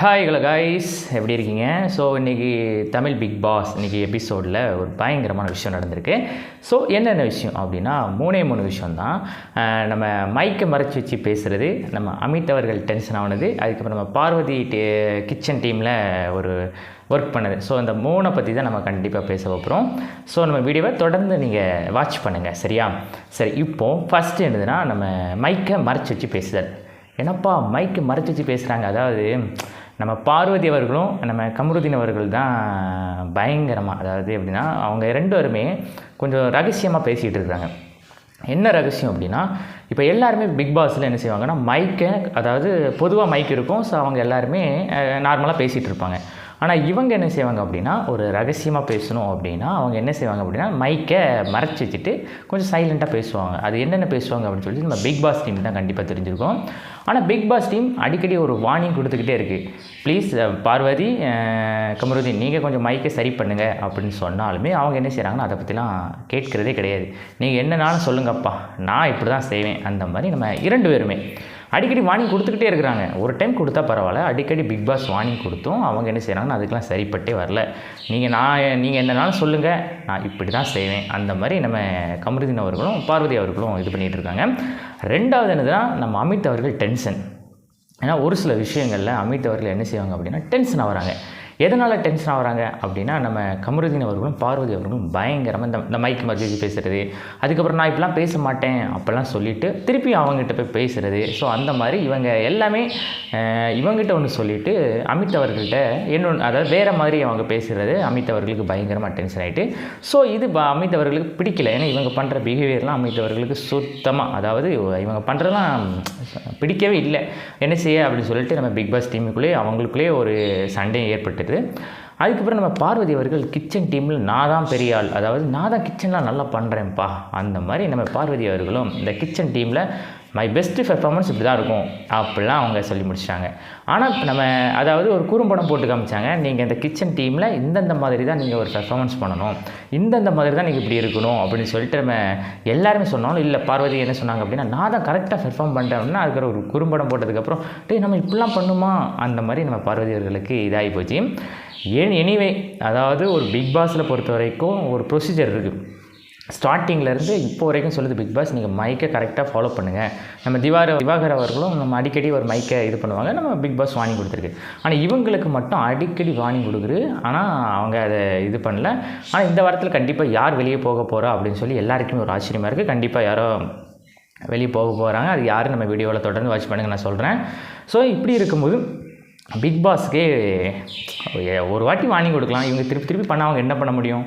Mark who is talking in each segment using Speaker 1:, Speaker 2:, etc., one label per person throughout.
Speaker 1: Hi hello guys, எப்படி இருக்கீங்க? So இன்றைக்கி தமிழ் பிக் பாஸ் இன்றைக்கி எபிசோடில் ஒரு பயங்கரமான விஷயம் நடந்திருக்கு. ஸோ என்னென்ன விஷயம் அப்படின்னா மூணு விஷயந்தான். நம்ம மைக்கை மறைச்சி வச்சு பேசுகிறது, நம்ம அமித் அவர்கள் டென்ஷன் ஆனது, அதுக்கப்புறம் நம்ம பார்வதி கிச்சன் டீமில் ஒரு ஒர்க் பண்ணது. ஸோ அந்த மூணை பற்றி தான் நம்ம கண்டிப்பாக பேச போகிறோம். ஸோ நம்ம வீடியோவை தொடர்ந்து நீங்கள் வாட்ச் பண்ணுங்கள், சரியா? சரி, இப்போது ஃபஸ்ட்டு என்னதுன்னா, நம்ம மைக்கை மறைச்சி வச்சு பேசுதல். என்னப்பா மைக்கு மறைச்சி வச்சு பேசுகிறாங்க? அதாவது நம்ம பார்வதி அவர்களும் நம்ம கமருதீன் அவர்கள் தான் பயங்கரமாக, அதாவது எப்படின்னா அவங்க ரெண்டு பேருமே கொஞ்சம் ரகசியமாக பேசிகிட்டு இருக்கிறாங்க. என்ன ரகசியம் அப்படின்னா, இப்போ எல்லாருமே பிக் பாஸில் என்ன செய்வாங்கன்னா மைக்கை, அதாவது பொதுவாக மைக் இருக்கும். ஸோ அவங்க எல்லாருமே நார்மலாக பேசிகிட்டு இருப்பாங்க. ஆனால் இவங்க என்ன செய்வாங்க அப்படின்னா, ஒரு ரகசியமாக பேசணும் அப்படின்னா அவங்க என்ன செய்வாங்க அப்படின்னா மைக்கை மறைச்சி வச்சுட்டு கொஞ்சம் சைலண்ட்டாக பேசுவாங்க. அது என்னென்ன பேசுவாங்க அப்படின்னு சொல்லி நம்ம பிக் பாஸ் டீம் தான் கண்டிப்பாக தெரிஞ்சிருக்கோம். ஆனால் பிக் பாஸ் டீம் அடிக்கடி ஒரு வார்னிங் கொடுத்துக்கிட்டே இருக்குது. ப்ளீஸ் பார்வதி, கமருதீன், நீங்கள் கொஞ்சம் மைக்கை சரி பண்ணுங்கள் அப்படின்னு சொன்னாலுமே அவங்க என்ன செய்கிறாங்கன்னா அதை பற்றிலாம் கேட்குறதே கிடையாது. நீங்கள் என்னன்னாலும் சொல்லுங்கப்பா, நான் இப்படி தான் செய்வேன். அந்த மாதிரி நம்ம இரண்டு பேருமே அடிக்கடி வார்னிங் கொடுத்துக்கிட்டே இருக்கிறாங்க. ஒரு டைம் கொடுத்தா பரவாயில்ல, அடிக்கடி பிக் பாஸ் வார்னிங் கொடுத்தும் அவங்க என்ன செய்கிறாங்கன்னா அதுக்கெலாம் சரிப்பட்டே வரல. நீங்கள் என்னன்னாலும் சொல்லுங்கள், நான் இப்படி தான் செய்வேன். அந்த மாதிரி நம்ம கமருதீன் அவர்களும் பார்வதி அவர்களும் இது பண்ணிகிட்டு இருக்காங்க. ரெண்டாவது என்னதுன்னா, நம்ம அமித் அவர்கள் டென்ஷன். ஏன்னா ஒரு சில விஷயங்களில் அமித் அவர்கள் என்ன செய்வாங்க அப்படின்னா டென்ஷன் ஆகிறாங்க. எதனால் டென்ஷன் ஆகிறாங்க அப்படின்னா, நம்ம கமருதீன் அவர்களும் பார்வதி அவர்களும் பயங்கரமாக இந்த மைக் மறைச்சி பேசுகிறது, அதுக்கப்புறம் நான் இப்படிலாம் பேச மாட்டேன் அப்போல்லாம் சொல்லிவிட்டு திருப்பி அவங்ககிட்ட போய் பேசுகிறது. ஸோ அந்த மாதிரி இவங்க எல்லாமே இவங்ககிட்ட ஒன்று சொல்லிவிட்டு அமித் அவர்கள்ட்ட இன்னொன்று, அதாவது வேறு மாதிரி அவங்க பேசுகிறது அமித் அவர்களுக்கு பயங்கரமாக டென்ஷன் ஆகிட்டு. ஸோ இது அமித் அவர்களுக்கு பிடிக்கல. ஏன்னா இவங்க பண்ணுற பிஹேவியர்லாம் அமித் அவர்களுக்கு சுத்தமாக, அதாவது இவங்க பண்ணுறதுலாம் பிடிக்கவே இல்லை. என்ன செய்ய அப்படின்னு சொல்லிட்டு நம்ம பிக் பாஸ் டீமுக்குள்ளேயே அவங்களுக்குள்ளேயே ஒரு சண்டையும் ஏற்பட்டு. அதுக்கப்புறம் நம்ம பார்வதி அவர்கள் கிச்சன் டீமில் நான் தான் பெரிய ஆள், அதாவது நான் தான் கிச்சன்லாம் நல்லா பண்ணுறேன்ப்பா, அந்த மாதிரி நம்ம பார்வதி அவர்களும் இந்த கிச்சன் டீமில் மை பெஸ்ட்டு பெர்ஃபார்மன்ஸ் இப்படி தான் இருக்கும் அப்படிலாம் அவங்க சொல்லி முடிச்சிட்டாங்க. ஆனால் நம்ம அதாவது ஒரு குறும்படம் போட்டு காமிச்சாங்க, நீங்கள் இந்த கிச்சன் டீமில் இந்தந்த மாதிரி தான் நீங்கள் ஒரு பெர்ஃபார்மன்ஸ் பண்ணணும், இந்தந்த மாதிரி தான் நீங்கள் இப்படி இருக்கணும் அப்படின்னு சொல்லிட்டு நம்ம எல்லாருமே சொன்னாலும் இல்லை. பார்வதி என்ன சொன்னாங்க அப்படின்னா, நான் தான் கரெக்டாக பெர்ஃபார்ம் பண்ணுறேன் அப்படின்னா அதுக்கு ஒரு குறும்படம் போட்டதுக்கப்புறம் நம்ம இப்படிலாம் பண்ணுமா, அந்த மாதிரி நம்ம பார்வதி அவர்களுக்கு இதாகி போச்சு. எனிவே, அதாவது ஒரு பிக் பாஸில் பொறுத்த வரைக்கும் ஒரு ப்ரொசீஜர் இருக்குது. ஸ்டார்டிங்லேருந்து இப்போ வரைக்கும் சொல்லுது பிக் பாஸ், நீங்கள் மைக்கை கரெக்டாக ஃபாலோ பண்ணுங்கள். நம்ம திவாகர் அவர்களும் நம்ம அடிக்கடி ஒரு மைக்கை இது பண்ணுவாங்க, நம்ம பிக் பாஸ் வார்னிங் கொடுத்துருக்கு. ஆனால் இவங்களுக்கு மட்டும் அடிக்கடி வார்னிங் கொடுக்குது, ஆனால் அவங்க அதை இது பண்ணல. ஆனால் இந்த வாரத்தில் கண்டிப்பாக யார் வெளியே போக போகிறா அப்படின்னு சொல்லி எல்லாருக்குமே ஒரு ஆச்சரியமாக இருக்குது. கண்டிப்பாக யாரோ வெளியே போக போகிறாங்க. அது யாரும் நம்ம வீடியோவில் தொடர்ந்து வாட்ச் பண்ணுங்க, நான் சொல்கிறேன். ஸோ இப்படி இருக்கும்போது பிக் பாஸ்க்கே ஒரு வாட்டி வார்னிங் கொடுக்கலாம், இவங்க திருப்பி பண்ண அவங்க என்ன பண்ண முடியும்?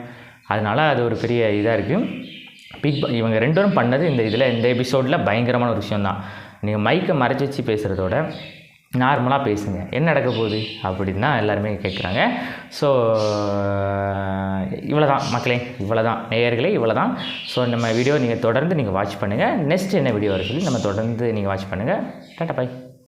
Speaker 1: அதனால் அது ஒரு பெரிய இதாக இருக்குது. இவங்க ரெண்டு பேரும் பண்ணது இந்த எபிசோடில் பயங்கரமான ஒரு விஷயந்தான். நீங்கள் மைக்கை மறைச்சி வச்சு பேசுகிறதோட நார்மலாக பேசுங்க, என்ன நடக்க போகுது அப்படின்னு தான் எல்லாருமே கேட்குறாங்க. ஸோ இவ்வளோ தான் மக்களே, இவ்வளோ தான் நேயர்களே, இவ்வளோ தான். ஸோ நம்ம வீடியோ நீங்கள் தொடர்ந்து வாட்ச் பண்ணுங்கள். நெக்ஸ்ட் என்ன வீடியோ வர சொல்லி நம்ம தொடர்ந்து நீங்கள் வாட்ச் பண்ணுங்கள். Tata, by.